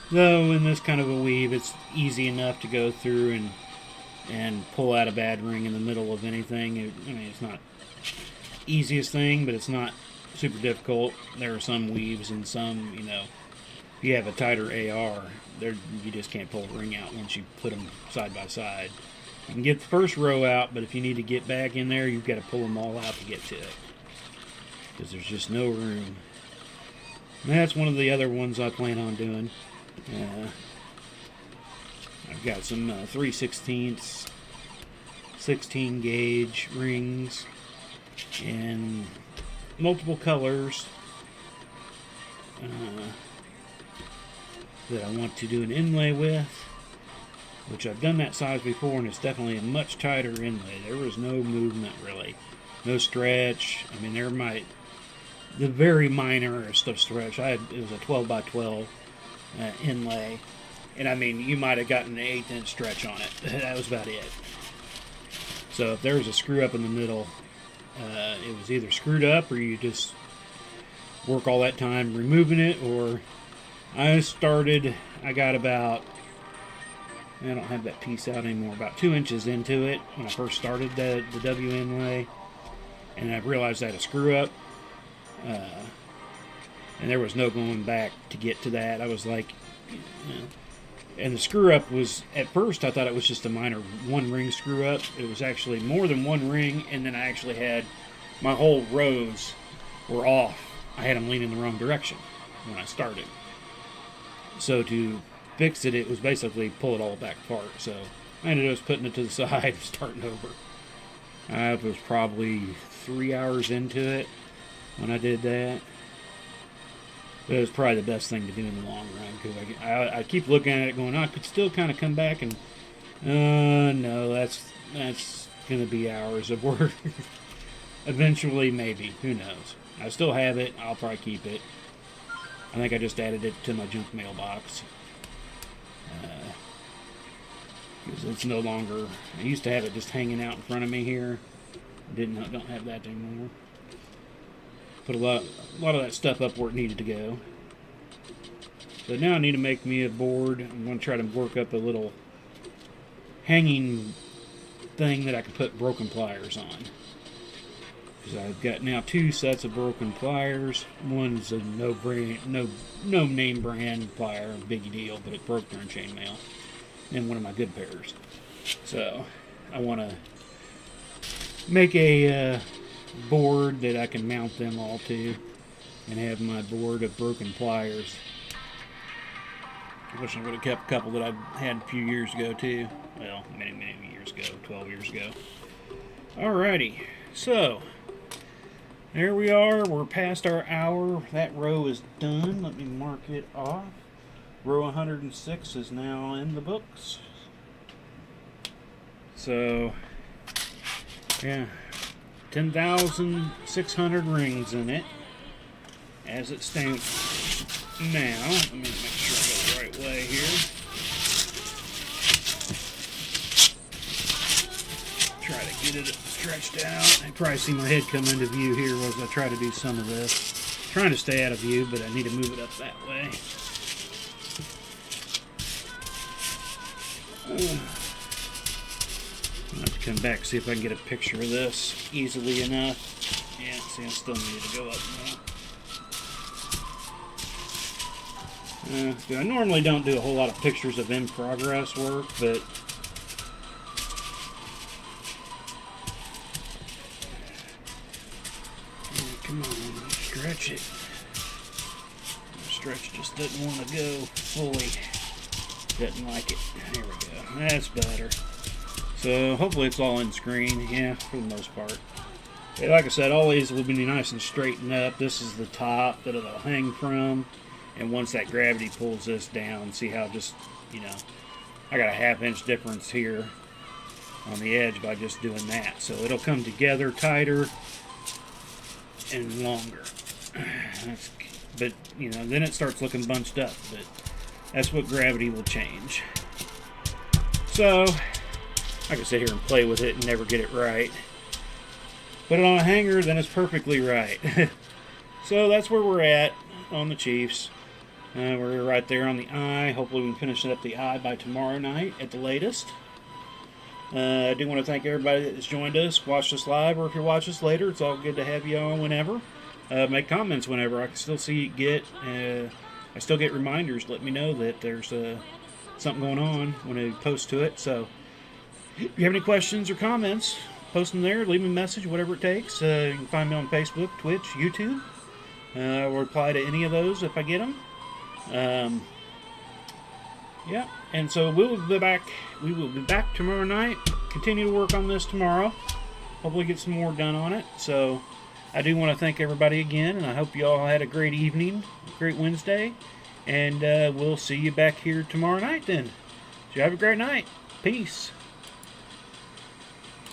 Though, in this kind of a weave, it's easy enough to go through and pull out a bad ring in the middle of anything. I mean, it's not easiest thing, but it's not super difficult. There are some weaves and some, you know, if you have a tighter AR, you just can't pull the ring out once you put them side by side. You can get the first row out, but if you need to get back in there, you've got to pull them all out to get to it, because there's just no room. And that's one of the other ones I plan on doing. I've got some 3/16 16 gauge rings in multiple colors that I want to do an inlay with, which I've done that size before, and it's definitely a much tighter inlay. There was no movement really, no stretch. I mean, the very minorest of stretch. It was a 12 by 12 inlay, and I mean, you might have gotten an 1/8 inch stretch on it. That was about it. So if there was a screw up in the middle, it was either screwed up, or you just work all that time removing it, or I got about, I don't have that piece out anymore, about 2 inches into it when I first started the W inlay, and I realized I had a screw up, and there was no going back to get to that. I was like, and the screw up was, at first I thought it was just a minor one ring screw up. It was actually more than one ring, and then I actually had my whole rows were off. I had them leaning the wrong direction when I started. So to fix it, it was basically pull it all back apart. So I ended up putting it to the side and starting over. I was probably 3 hours into it when I did that. But it was probably the best thing to do in the long run, because I keep looking at it going, I could still kind of come back and, no, that's going to be hours of work. Eventually, maybe. Who knows? I still have it. I'll probably keep it. I think I just added it to my junk mailbox. Because it's no longer, I used to have it just hanging out in front of me here. Don't have that anymore. Put a lot of that stuff up where it needed to go. So now I need to make me a board. I'm going to try to work up a little hanging thing that I can put broken pliers on. Because I've got now 2 sets of broken pliers. One's a no name brand plier, big deal, but it broke during chainmail. And one of my good pairs. So I want to make a board that I can mount them all to, and have my board of broken pliers. I wish I would have kept a couple that I had a few years ago too. Well, many years ago, 12 years ago. Alrighty, so there we are. We're past our hour. That row is done. Let me mark it off. Row 106 is now in the books. So, yeah, 10,600 rings in it as it stands now. Let me make sure I go the right way here. Try to get it stretched out. You probably see my head come into view here as I try to do some of this. Trying to stay out of view, but I need to move it up that way. I'll have to come back, see if I can get a picture of this easily enough. Yeah, see, I still need to go up now. I normally don't do a whole lot of pictures of in-progress work, but come on, stretch it. Stretch just doesn't want to go fully. Doesn't like it. There we go. That's better. So hopefully it's all in screen. Yeah, for the most part. Okay, like I said, all these will be nice and straightened up. This is the top that it'll hang from. And once that gravity pulls this down, see how just, you know, I got a 1/2 inch difference here on the edge by just doing that. So it'll come together tighter and longer. But, you know, then it starts looking bunched up. But that's what gravity will change. So I can sit here and play with it and never get it right. Put it on a hanger, then it's perfectly right. So that's where we're at on the Chiefs. We're right there on the eye. Hopefully we can finish up the eye by tomorrow night at the latest. I do want to thank everybody that has joined us, watched us live, or if you watch us later, it's all good to have you on whenever. Make comments whenever. I can still I still get reminders. Let me know that there's something going on when I post to it. So if you have any questions or comments, post them there. Leave me a message, whatever it takes. You can find me on Facebook, Twitch, YouTube. I'll reply to any of those if I get them. Yeah, and so we will be back tomorrow night. Continue to work on this tomorrow. Hopefully get some more done on it. So I do want to thank everybody again, and I hope you all had a great evening, great Wednesday, and we'll see you back here tomorrow night then. So you have a great night. Peace.